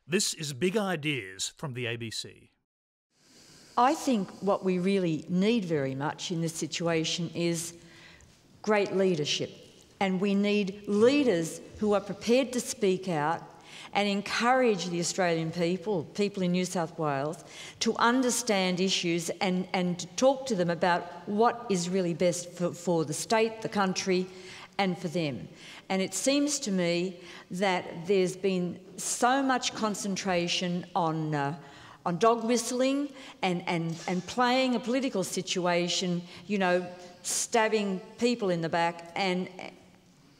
This is Big Ideas from the ABC. I think what we really need very much in this situation is great leadership. And we need leaders who are prepared to speak out and encourage the Australian people in New South Wales, to understand issues and to talk to them about what is really best for the state, the country, and for them. And it seems to me that there's been so much concentration on dog whistling and playing a political situation, you know, stabbing people in the back and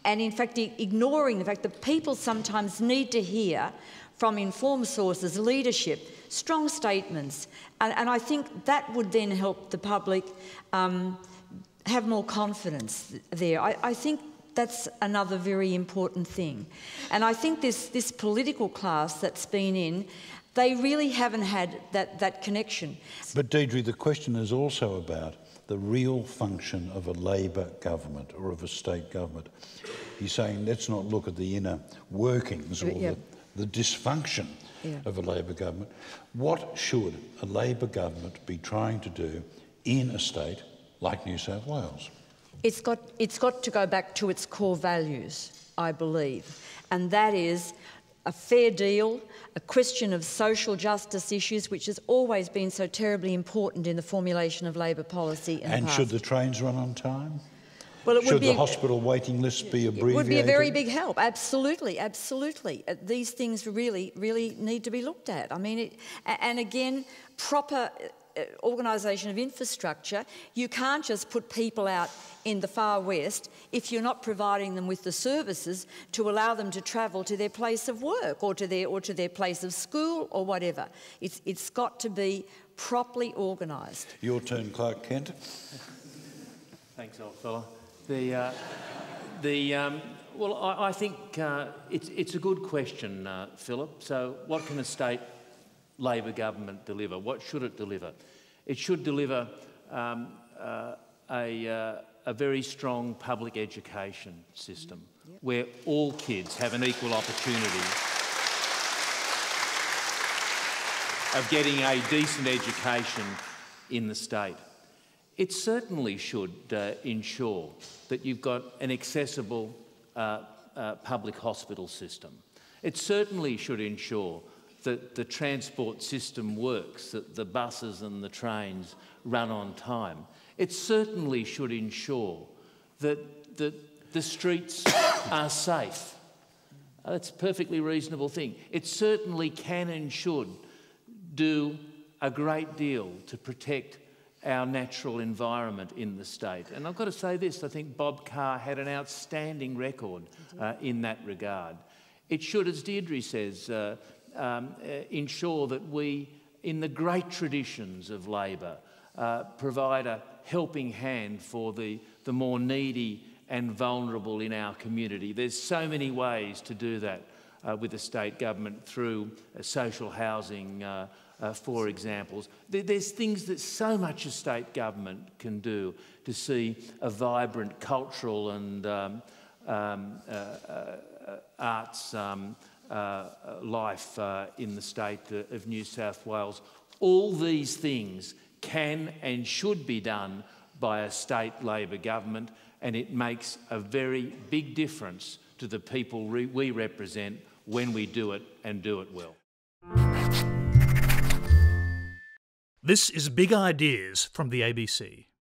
in fact ignoring the fact that people sometimes need to hear from informed sources, leadership, strong statements. And I think that would then help the public have more confidence there. I think that's another very important thing. And I think this political class that's been in, they really haven't had that connection. But Deirdre, the question is also about the real function of a Labor government or of a state government. He's saying let's not look at the inner workings or the dysfunction of a Labor government. What should a Labor government be trying to do in a state like New South Wales? It's got to go back to its core values, I believe, and that is a fair deal, a question of social justice issues, which has always been so terribly important in the formulation of Labor policy in the past. Should the trains run on time? Well, should the hospital waiting lists be abbreviated? It would be a very big help, absolutely, absolutely. These things really, really need to be looked at. I mean, and again, proper organisation of infrastructure. You can't just put people out in the far west if you're not providing them with the services to allow them to travel to their place of work or to their place of school or whatever. It's got to be properly organised. Your turn, Clark Kent. Thanks, old fella. Well, I think it's a good question, Phillip. So, what can a state Labor government deliver? What should it deliver? It should deliver a very strong public education system where all kids have an equal opportunity of getting a decent education in the state. It certainly should ensure that you've got an accessible public hospital system. It certainly should ensure that the transport system works, that the buses and the trains run on time. It certainly should ensure that the streets are safe. That's a perfectly reasonable thing. It certainly can and should do a great deal to protect our natural environment in the state. And I've got to say this, I think Bob Carr had an outstanding record in that regard. It should, as Deirdre says, ensure that we, in the great traditions of Labor, provide a helping hand for the more needy and vulnerable in our community. There's so many ways to do that with the state government through social housing, for examples. There's things that so much a state government can do to see a vibrant cultural and arts life in the state of New South Wales. All these things can and should be done by a state Labor government, and it makes a very big difference to the people we represent when we do it and do it well. This is Big Ideas from the ABC.